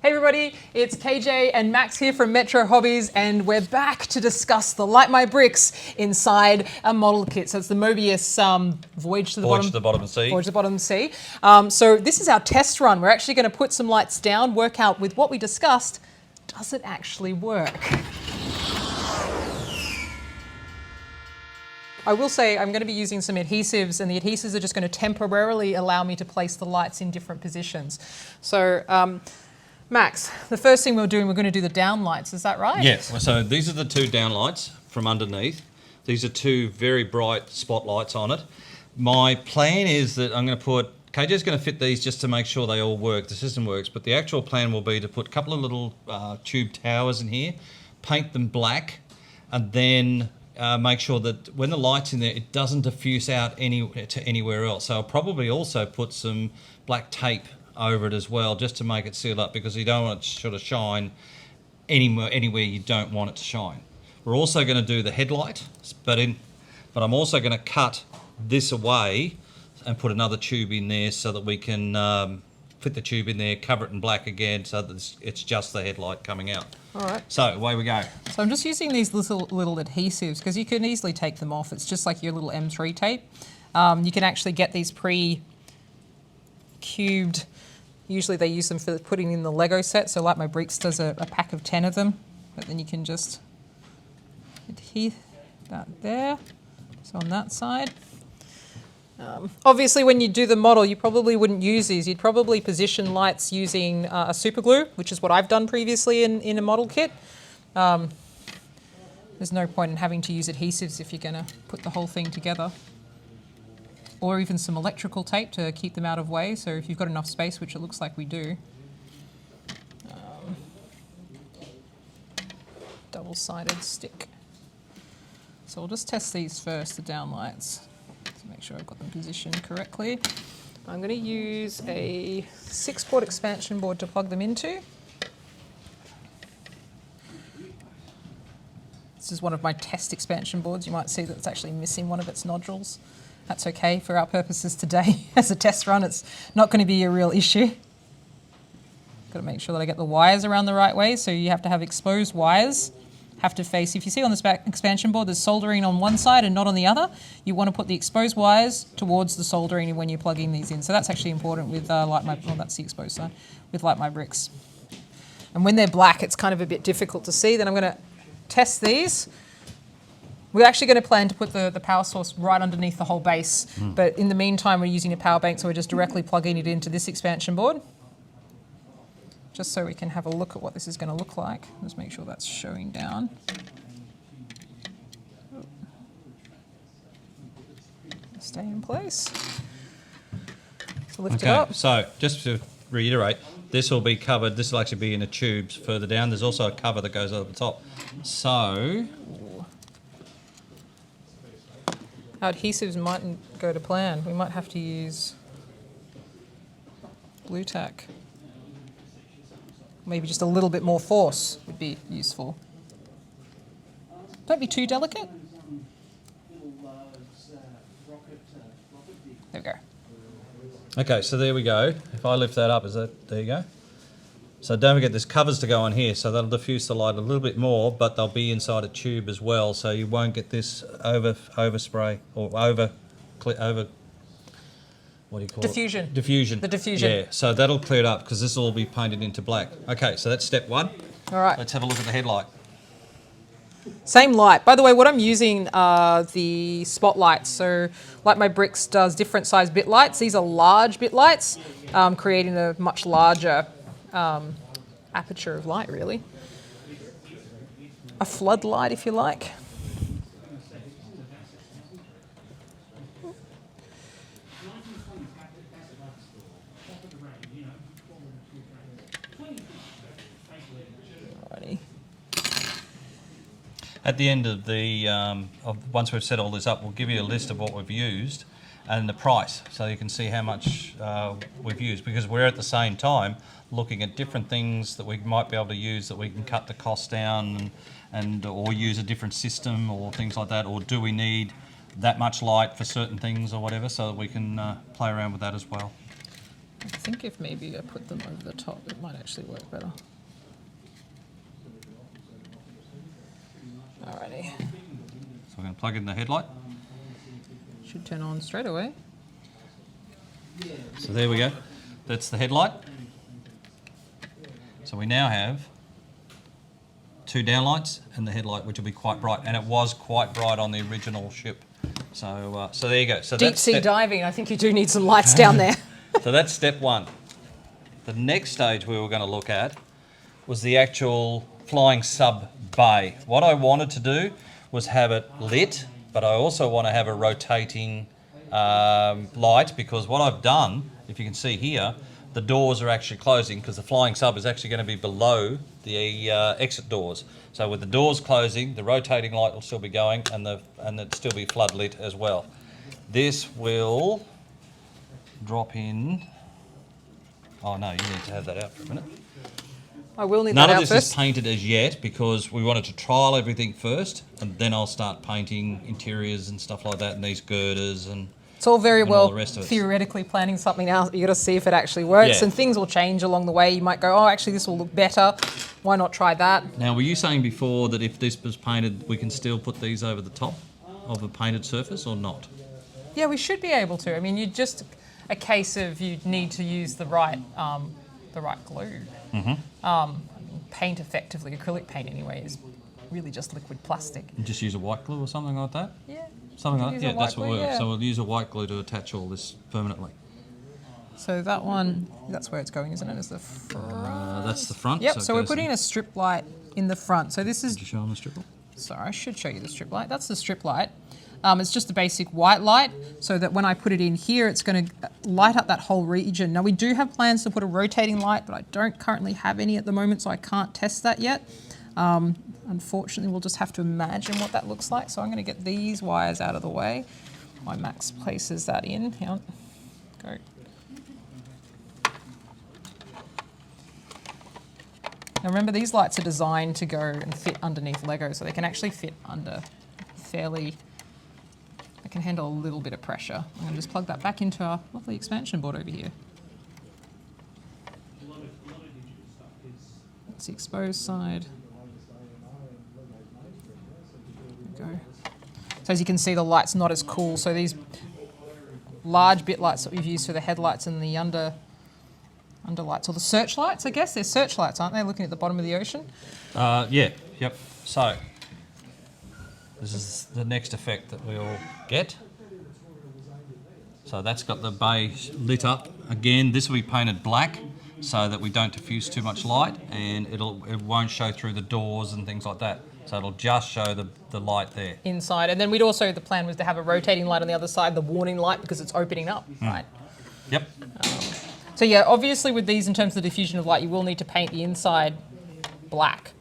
Hey everybody, it's Kayjay and Max here from Metro Hobbies, and we're back to discuss the Light My Bricks inside a model kit. So it's the Moebius Voyage to the Bottom of the Sea. Voyage to the Bottom of the Sea. So this is our test run. We're actually going to put some lights down, work out with what we discussed, does it actually work? I will say I'm going to be using some adhesives, and the adhesives are just going to temporarily allow me to place the lights in different positions. So Max, the first thing we're going to do the down lights, is that right? Yes, so these are the two down lights from underneath. These are two very bright spotlights on it. My plan is that I'm going to put, Kayjay's going to fit these just to make sure they all work, the system works, but the actual plan will be to put a couple of little tube towers in here, paint them black, and then make sure that when the light's in there, it doesn't diffuse out to anywhere else. So I'll probably also put some black tape over it as well, just to make it seal up, because you don't want it to sort of shine anywhere you don't want it to shine. We're also going to do the headlight, but I'm also going to cut this away and put another tube in there so that we can fit the tube in there, cover it in black again, so that it's just the headlight coming out. All right. So away we go. So I'm just using these little adhesives because you can easily take them off. It's just like your little M3 tape. You can actually get these pre-cubed. Usually they use them for putting in the Lego set, so Light My Bricks does a pack of 10 of them, but then you can just adhere that there, so on that side. Obviously when you do the model, you probably wouldn't use these. You'd probably position lights using a super glue, which is what I've done previously in a model kit. There's no point in having to use adhesives if you're going to put the whole thing together. Or even some electrical tape to keep them out of way. So if you've got enough space, which it looks like we do. Double-sided stick. So we'll just test these first, the down lights, to make sure I've got them positioned correctly. I'm going to use a 6-port expansion board to plug them into. This is one of my test expansion boards. You might see that it's actually missing one of its nodules. That's okay for our purposes today. As a test run, it's not going to be a real issue. Got to make sure that I get the wires around the right way. So you have to have exposed wires, have to face, if you see on this back expansion board, there's soldering on one side and not on the other. You want to put the exposed wires towards the soldering when you're plugging these in. So that's actually important with that's the exposed side, with Light My Bricks. And when they're black, it's kind of a bit difficult to see. Then I'm going to test these. We're actually going to plan to put the power source right underneath the whole base, but in the meantime we're using a power bank, so we're just directly plugging it into this expansion board, just so we can have a look at what this is going to look like. Let's make sure that's showing down. Stay in place. So lift it up. So just to reiterate, this will be covered, this will actually be in the tubes further down. There's also a cover that goes over the top. So our adhesives mightn't go to plan. We might have to use glue tack. Maybe just a little bit more force would be useful. Don't be too delicate. There we go. okay, so there we go. If I lift that up, there you go. So don't forget there's covers to go on here, so that'll diffuse the light a little bit more, but they'll be inside a tube as well, so you won't get this overspray or over what do you call Diffusion. it? Diffusion. The diffusion. Yeah, so that'll clear it up because this will all be painted into black. Okay, so that's step one. All right. Let's have a look at the headlight. Same light. By the way, what I'm using are the spotlights. So Light My Bricks does different size bit lights. These are large bit lights, creating a much larger aperture of light, really. A floodlight, if you like. Alrighty. At the end of once we've set all this up, we'll give you a list of what we've used and the price, so you can see how much we've used, because we're at the same time looking at different things that we might be able to use that we can cut the cost down or use a different system or things like that, or do we need that much light for certain things or whatever, so that we can play around with that as well. I think if maybe I put them over the top, it might actually work better. Alrighty. So we're going to plug in the headlight. Should turn on straight away. So there we go. That's the headlight. So we now have 2 downlights and the headlight, which will be quite bright. And it was quite bright on the original ship. So so there you go. So Deep that's sea diving, I think you do need some lights down there. So that's step 1. The next stage we were going to look at was the actual flying sub bay. What I wanted to do was have it lit, but I also want to have a rotating light, because what I've done, if you can see here, the doors are actually closing because the flying sub is actually going to be below the exit doors. So with the doors closing, the rotating light will still be going and it'll still be flood lit as well. This will drop in. Oh no, you need to have that out for a minute. I will need None that of out this first. is painted as yet because we wanted to trial everything first, and then I'll start painting interiors and stuff like that, and these girders and. It's all very and all well the rest of it. theoretically planning something else. You got to see if it actually works, Yeah. and things will change along the way. You might go, oh, actually, this will look better. Why not try that? Now, were you saying before that if this was painted, we can still put these over the top of a painted surface, or not? Yeah, we should be able to. I mean, you just a case of you need to use the right glue. Paint effectively, acrylic paint anyway, is really just liquid plastic. And just use a white glue or something like that? Yeah. Something like use that? a Yeah, white that's what glue, works. yeah. So we'll use a white glue to attach all this permanently. So that one, that's where it's going, isn't it? Is the front. That's the front. Yep. it So we're goes putting in. a strip light in the front. So this is. Did you show them the strip light? Sorry, I should show you the strip light. That's the strip light. It's just a basic white light, so that when I put it in here, it's going to light up that whole region. Now, we do have plans to put a rotating light, but I don't currently have any at the moment, so I can't test that yet. Unfortunately, we'll just have to imagine what that looks like. So I'm going to get these wires out of the way. My Max places that in. Hang on. Go. Now remember, these lights are designed to go and fit underneath Lego, so they can actually fit under fairly. They can handle a little bit of pressure. I'm going to just plug that back into our lovely expansion board over here. That's the exposed side. There we go. So as you can see, the light's not as cool. So these large bit lights that we've used for the headlights and the underlights, or the searchlights, I guess. They're searchlights, aren't they? Looking at the bottom of the ocean. Yeah, yep. So, this is the next effect that we'll get. So that's got the bay lit up. Again, this will be painted black so that we don't diffuse too much light, and it won't show through the doors and things like that. So it'll just show the light there. Inside. And then we'd also, the plan was to have a rotating light on the other side, the warning light, because it's opening up, right? Yep. So yeah, obviously with these, in terms of the diffusion of light, you will need to paint the inside black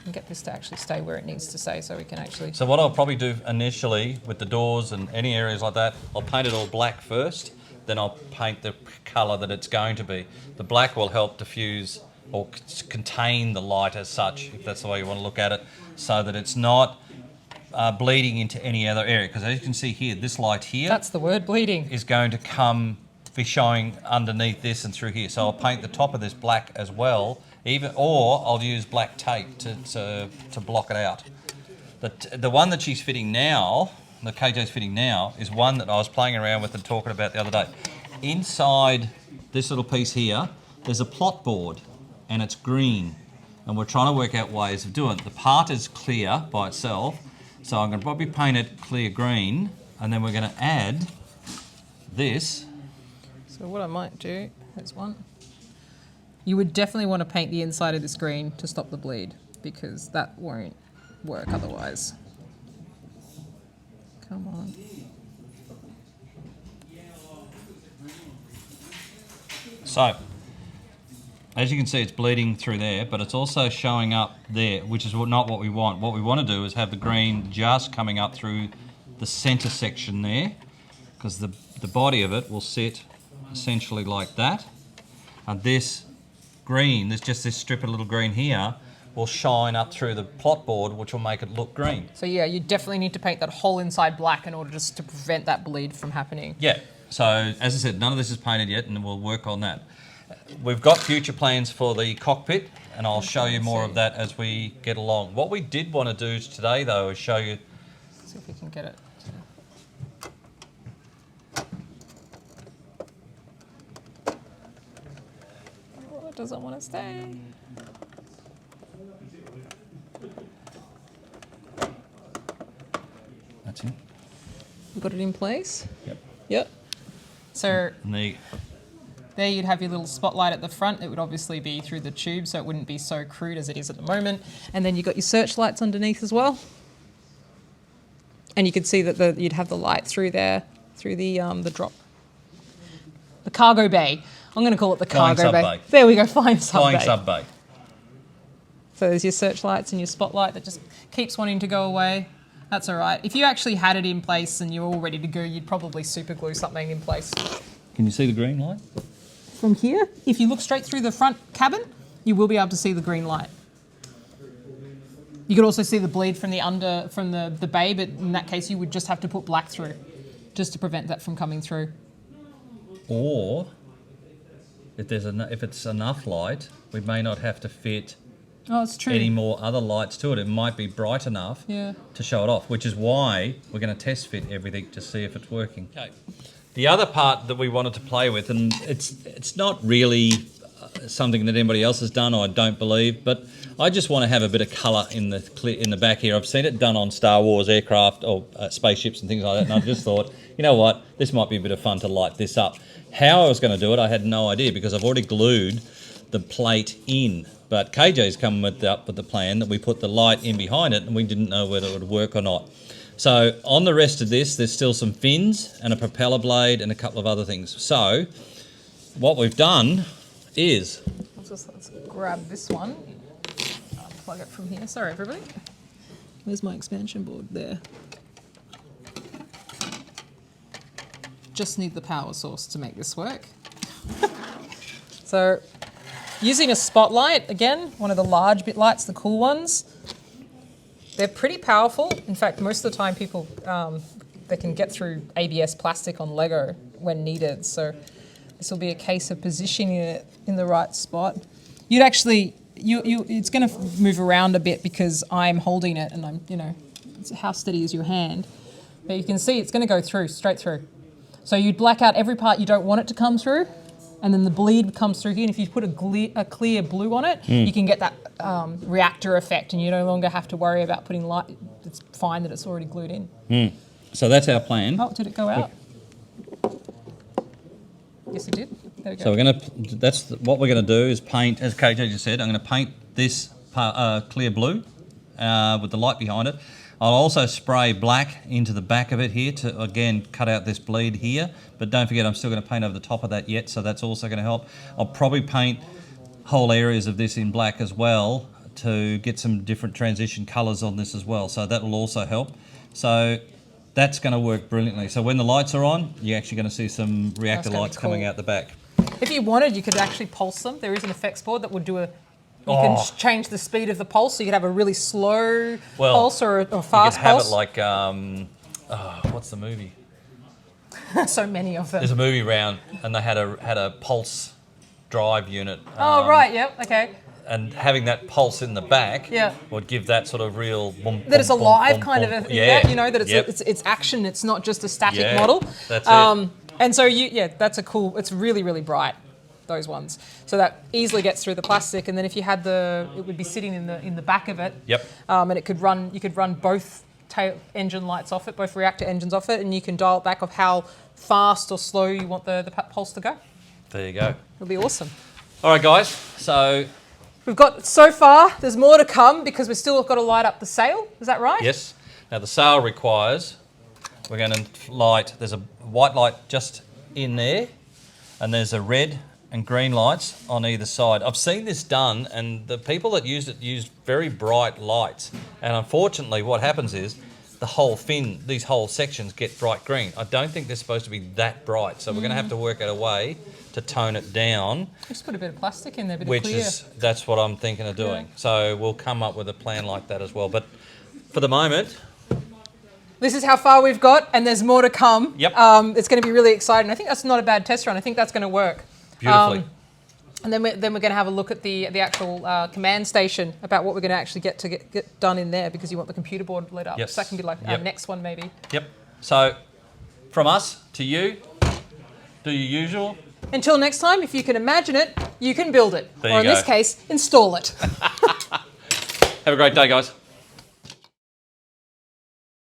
and get this to actually stay where it needs to stay, so we can actually. So what I'll probably do initially with the doors and any areas like that, I'll paint it all black first, then I'll paint the colour that it's going to be. The black will help diffuse or contain the light as such, if that's the way you want to look at it, so that it's not bleeding into any other area. Because as you can see here, this light here That's the word, bleeding. is going to be showing underneath this and through here. So I'll paint the top of this black as well, or I'll use black tape to block it out. The one that she's fitting now, the Kayjay's fitting now, is one that I was playing around with and talking about the other day. Inside this little piece here, there's a plot board, and it's green, and we're trying to work out ways of doing it. The part is clear by itself, so I'm going to probably paint it clear green, and then we're going to add this. So what I might do, there's one. You would definitely want to paint the inside of this green to stop the bleed, because that won't work otherwise. Come on. So, as you can see, it's bleeding through there, but it's also showing up there, which is not what we want. What we want to do is have the green just coming up through the centre section there, because the body of it will sit essentially like that. And this green, there's just this strip of little green here, will shine up through the plot board, which will make it look green. So yeah, you definitely need to paint that whole inside black in order just to prevent that bleed from happening. Yeah. So, as I said, none of this is painted yet, and we'll work on that. We've got future plans for the cockpit, and I'll show you more of that as we get along. What we did want to do today, though, is show you... See if we can get it. Oh, it doesn't want to stay. That's it. You got it in place? Yep. Yep. So And there you'd have your little spotlight at the front. It would obviously be through the tube, so it wouldn't be so crude as it is at the moment. And then you've got your searchlights underneath as well. And you could see that you'd have the light through there, through the drop. The cargo bay. I'm going to call it the cargo bay. There we go, flying sub bay. Flying sub bay. So there's your searchlights and your spotlight that just keeps wanting to go away. That's all right. If you actually had it in place and you're all ready to go, you'd probably super glue something in place. Can you see the green light? From here, if you look straight through the front cabin, you will be able to see the green light. You could also see the bleed from the bay, but in that case, you would just have to put black through, just to prevent that from coming through. Or, if it's enough light, we may not have to fit it's true. any more other lights to it. It might be bright enough to show it off, which is why we're going to test fit everything to see if it's working. Okay. The other part that we wanted to play with, and it's not really something that anybody else has done, I don't believe, but I just want to have a bit of colour in the back here. I've seen it done on Star Wars aircraft or spaceships and things like that, and I just thought, you know what, this might be a bit of fun to light this up. How I was going to do it, I had no idea, because I've already glued the plate in. But Kayjay's come up with the plan that we put the light in behind it, and we didn't know whether it would work or not. So on the rest of this, there's still some fins and a propeller blade and a couple of other things. So what we've done is... Let's grab this one. I'll plug it from here. Sorry, everybody. There's my expansion board there. Just need the power source to make this work. So using a spotlight, again, one of the large bit lights, the cool ones, they're pretty powerful. In fact, most of the time people, they can get through ABS plastic on Lego when needed. So this will be a case of positioning it in the right spot. You'd actually, it's going to move around a bit because I'm holding it and it's how steady is your hand. But you can see it's going to go through, straight through. So you'd black out every part you don't want it to come through, and then the bleed comes through here. And if you put a clear blue on it, you can get that reactor effect, and you no longer have to worry about putting light. It's fine that it's already glued in. So that's our plan. Oh, did it go out? Yes, it did. There we go. So what we're gonna do is paint, as Kayjay just said. I'm gonna paint this clear blue with the light behind it. I'll also spray black into the back of it here to, again, cut out this bleed here. But don't forget, I'm still going to paint over the top of that yet, so that's also going to help. I'll probably paint whole areas of this in black as well to get some different transition colours on this as well. So that will also help. So that's going to work brilliantly. So when the lights are on, you're actually going to see some reactor lights coming out the back. If you wanted, you could actually pulse them. There is an effects board that would do You can change the speed of the pulse, so you could have a really slow pulse or a fast pulse. You could have it like, what's the movie? So many of them. There's a movie round, and they had a pulse drive unit. Oh, right, yep, okay. And having that pulse in the back would give that sort of real... Boom, that it's boom, alive boom, kind boom, of, that it's action, it's not just a static model. That's it. And so, that's a cool, it's really, really bright. Those ones, so that easily gets through the plastic, and then if you had it would be sitting in the back of it. Yep. And it could run. You could run both engine lights off it, both reactor engines off it, and you can dial it back of how fast or slow you want the pulse to go. There you go. It'll be awesome. All right, guys. So we've got so far. There's more to come because we've still got to light up the sail. Is that right? Yes. Now the sail requires. We're going to light. There's a white light just in there, and there's a red and green lights on either side. I've seen this done, and the people that used it used very bright lights. And unfortunately, what happens is the whole fin, these whole sections get bright green. I don't think they're supposed to be that bright, so we're going to have to work out a way to tone it down. Just put a bit of plastic in there, a bit of clear. That's what I'm thinking of doing. So we'll come up with a plan like that as well. But for the moment, This is how far we've got, and there's more to come. Yep. It's going to be really exciting. I think that's not a bad test run. I think that's going to work. Beautifully. And then we're going to have a look at the actual command station about what we're going to actually get done in there, because you want the computer board lit up. Yes. So that can be like our next one maybe. Yep. So from us to you, do your usual. Until next time, if you can imagine it, you can build it. There or you in go. this case, install it. Have a great day, guys.